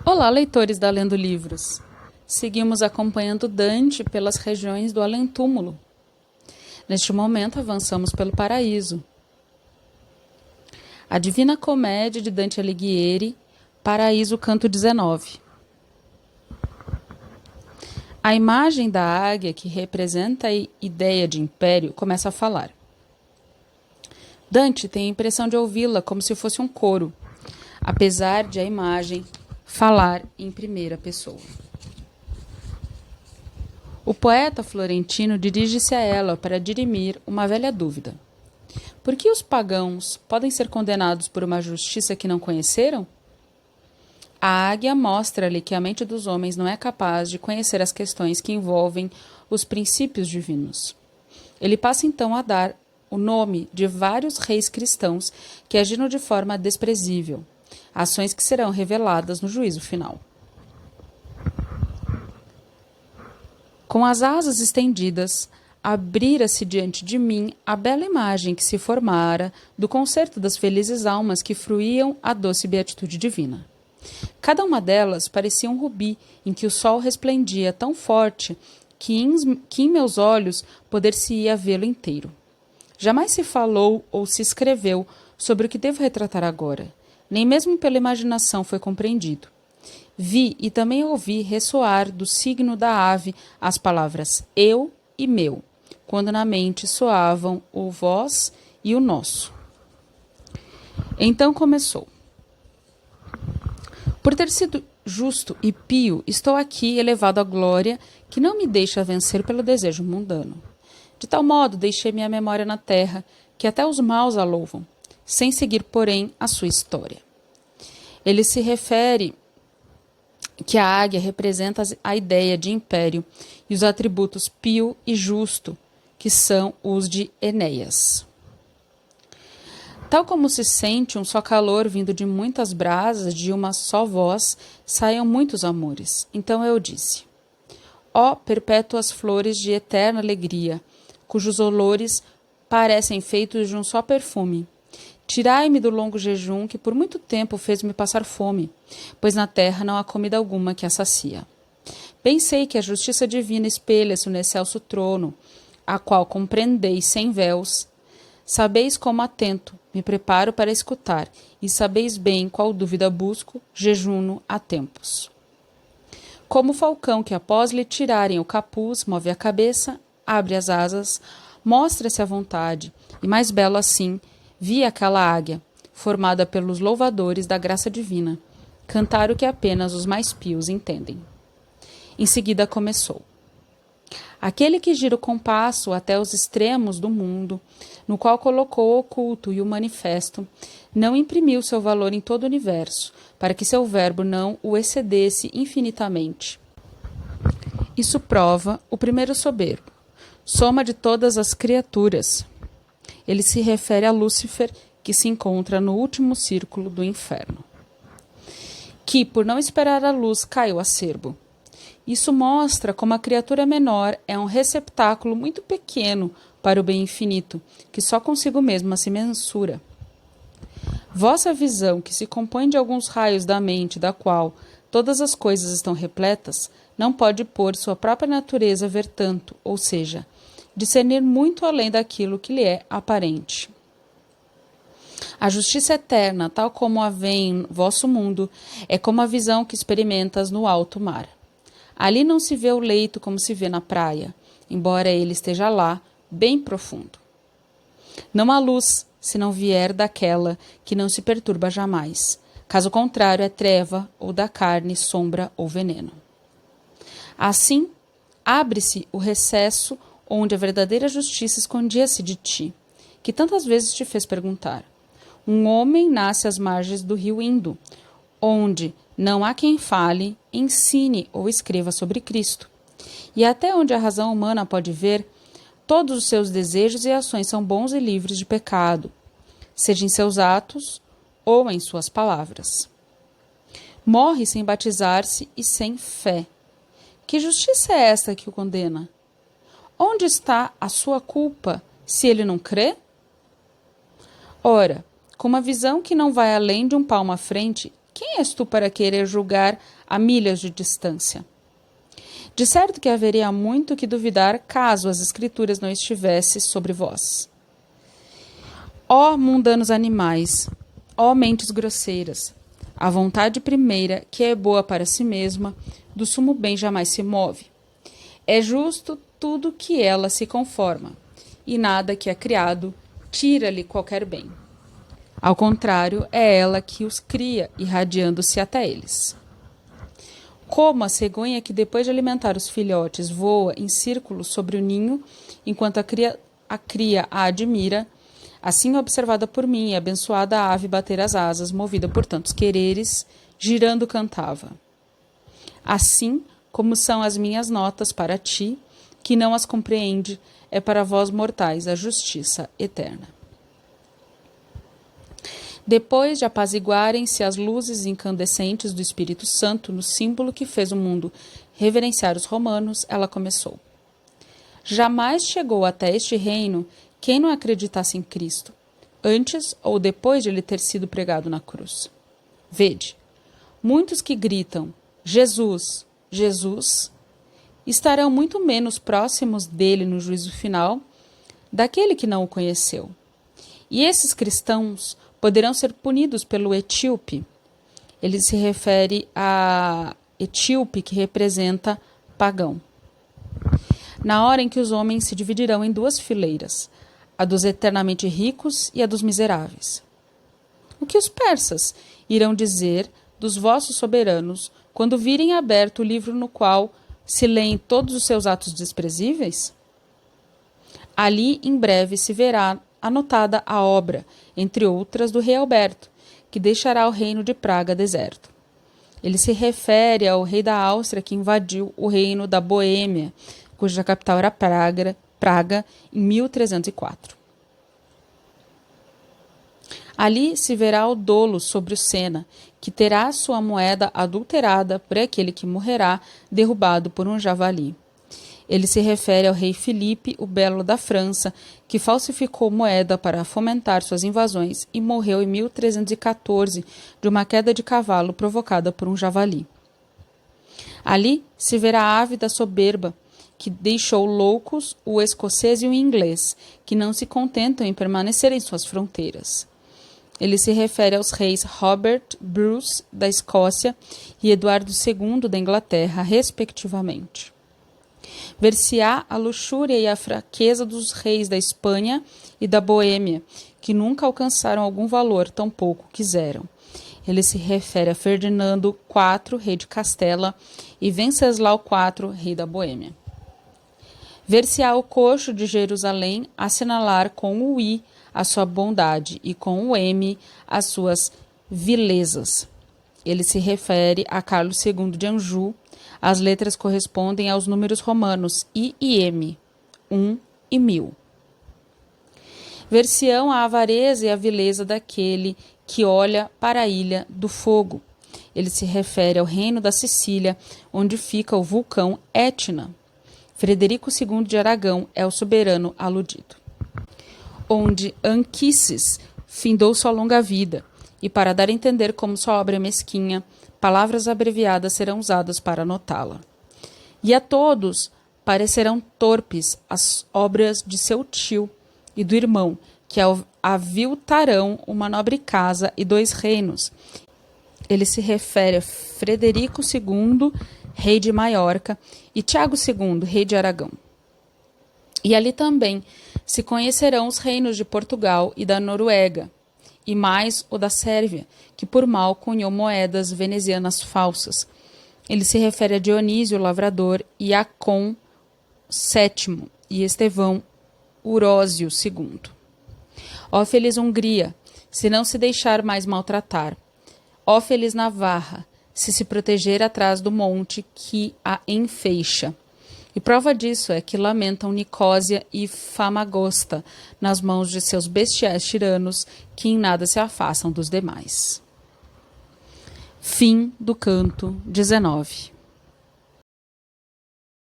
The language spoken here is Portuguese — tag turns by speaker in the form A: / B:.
A: Olá, leitores da Lendo Livros. Seguimos acompanhando Dante pelas regiões do além-túmulo. Neste momento, avançamos pelo paraíso. A Divina Comédia de Dante Alighieri, Paraíso, canto 19. A imagem da águia, que representa a ideia de império, começa a falar. Dante tem a impressão de ouvi-la como se fosse um coro, apesar de a imagem falar em primeira pessoa. O poeta florentino dirige-se a ela para dirimir uma velha dúvida. Por que os pagãos podem ser condenados por uma justiça que não conheceram? A águia mostra-lhe que a mente dos homens não é capaz de conhecer as questões que envolvem os princípios divinos. Ele passa então a dar o nome de vários reis cristãos que agiram de forma desprezível, ações que serão reveladas no juízo final. Com as asas estendidas, abrira-se diante de mim a bela imagem que se formara do concerto das felizes almas que fruíam a doce beatitude divina. Cada uma delas parecia um rubi em que o sol resplendia tão forte que em meus olhos poder-se-ia vê-lo inteiro. Jamais se falou ou se escreveu sobre o que devo retratar agora. Nem mesmo pela imaginação foi compreendido. Vi e também ouvi ressoar do signo da ave as palavras eu e meu, quando na mente soavam o vós e o nosso. Então começou. Por ter sido justo e pio, estou aqui elevado à glória que não me deixa vencer pelo desejo mundano. De tal modo deixei minha memória na terra, que até os maus a louvam, sem seguir, porém, a sua história. Ele se refere que a águia representa a ideia de império e os atributos pio e justo, que são os de Enéas. Tal como se sente um só calor vindo de muitas brasas, de uma só voz, saiam muitos amores. Então eu disse: ó perpétuas flores de eterna alegria, cujos olores parecem feitos de um só perfume. Tirai-me do longo jejum que por muito tempo fez-me passar fome, pois na terra não há comida alguma que a sacia. Pensei que a justiça divina espelha-se no excelso trono, a qual compreendeis sem véus. Sabeis como atento, me preparo para escutar, e sabeis bem qual dúvida busco, jejuno há tempos. Como o falcão que após lhe tirarem o capuz, move a cabeça, abre as asas, mostra-se à vontade, e mais belo assim, vi aquela águia, formada pelos louvadores da graça divina, cantar o que apenas os mais pios entendem. Em seguida começou. Aquele que gira o compasso até os extremos do mundo, no qual colocou o oculto e o manifesto, não imprimiu seu valor em todo o universo, para que seu verbo não o excedesse infinitamente. Isso prova o primeiro soberbo, soma de todas as criaturas. Ele se refere a Lúcifer, que se encontra no último círculo do inferno, que, por não esperar a luz, caiu acerbo. Isso mostra como a criatura menor é um receptáculo muito pequeno para o bem infinito, que só consigo mesma se mensura. Vossa visão, que se compõe de alguns raios da mente, da qual todas as coisas estão repletas, não pode pôr sua própria natureza ver tanto, ou seja, discernir muito além daquilo que lhe é aparente. A justiça eterna, tal como a vê em vosso mundo, é como a visão que experimentas no alto mar. Ali não se vê o leito como se vê na praia, embora ele esteja lá, bem profundo. Não há luz, se não vier daquela que não se perturba jamais. Caso contrário, é treva, ou da carne, sombra ou veneno. Assim, abre-se o recesso onde a verdadeira justiça escondia-se de ti, que tantas vezes te fez perguntar. Um homem nasce às margens do rio Indo, onde não há quem fale, ensine ou escreva sobre Cristo. E até onde a razão humana pode ver, todos os seus desejos e ações são bons e livres de pecado, seja em seus atos ou em suas palavras. Morre sem batizar-se e sem fé. Que justiça é esta que o condena? Onde está a sua culpa, se ele não crê? Ora, com uma visão que não vai além de um palmo à frente, quem és tu para querer julgar a milhas de distância? De certo que haveria muito que duvidar caso as Escrituras não estivessem sobre vós. Ó mundanos animais, ó mentes grosseiras, a vontade primeira, que é boa para si mesma, do sumo bem jamais se move. É justo tudo que ela se conforma, e nada que é criado tira-lhe qualquer bem. Ao contrário, é ela que os cria, irradiando-se até eles. Como a cegonha que, depois de alimentar os filhotes, voa em círculos sobre o ninho, enquanto a cria a admira, assim observada por mim e abençoada a ave bater as asas, movida por tantos quereres, girando cantava. Assim como são as minhas notas para ti, que não as compreende, é para vós mortais a justiça eterna. Depois de apaziguarem-se as luzes incandescentes do Espírito Santo no símbolo que fez o mundo reverenciar os romanos, ela começou. Jamais chegou até este reino quem não acreditasse em Cristo, antes ou depois de ele ter sido pregado na cruz. Vede, muitos que gritam, Jesus, Jesus, estarão muito menos próximos dele no juízo final daquele que não o conheceu. E esses cristãos poderão ser punidos pelo etíope. Ele se refere a etíope, que representa pagão. Na hora em que os homens se dividirão em duas fileiras, a dos eternamente ricos e a dos miseráveis. O que os persas irão dizer dos vossos soberanos quando virem aberto o livro no qual se leem todos os seus atos desprezíveis? Ali, em breve, se verá anotada a obra, entre outras, do rei Alberto, que deixará o reino de Praga deserto. Ele se refere ao rei da Áustria que invadiu o reino da Boêmia, cuja capital era Praga, em 1304. Ali se verá o dolo sobre o Sena, que terá sua moeda adulterada por aquele que morrerá derrubado por um javali. Ele se refere ao rei Filipe, o Belo da França, que falsificou moeda para fomentar suas invasões e morreu em 1314 de uma queda de cavalo provocada por um javali. Ali se verá a ave da soberba, que deixou loucos o escocês e o inglês, que não se contentam em permanecer em suas fronteiras. Ele se refere aos reis Robert Bruce, da Escócia, e Eduardo II, da Inglaterra, respectivamente. Ver-se-á a luxúria e a fraqueza dos reis da Espanha e da Boêmia, que nunca alcançaram algum valor, tampouco quiseram. Ele se refere a Ferdinando IV, rei de Castela, e Venceslau IV, rei da Boêmia. Ver-se-á o coxo de Jerusalém assinalar com o I a sua bondade e com o M as suas vilezas. Ele se refere a Carlos II de Anjou. As letras correspondem aos números romanos I e M, 1 e 1000. Ver-se-ão a avareza e a vileza daquele que olha para a ilha do fogo. Ele se refere ao reino da Sicília, onde fica o vulcão Etna. Frederico II de Aragão é o soberano aludido. Onde Anquises findou sua longa vida, e para dar a entender como sua obra é mesquinha, palavras abreviadas serão usadas para anotá-la. E a todos parecerão torpes as obras de seu tio e do irmão, que aviltarão uma nobre casa e 2 reinos. Ele se refere a Frederico II, rei de Maiorca, e Tiago II, rei de Aragão. E ali também se conhecerão os reinos de Portugal e da Noruega, e mais o da Sérvia, que por mal cunhou moedas venezianas falsas. Ele se refere a Dionísio, o lavrador, e a Com VII, e Estevão Urósio II. Ó feliz Hungria, se não se deixar mais maltratar. Ó feliz Navarra, se proteger atrás do monte que a enfeixa. E prova disso é que lamentam Nicósia e Famagosta nas mãos de seus bestiais tiranos, que em nada se afastam dos demais. Fim do canto 19.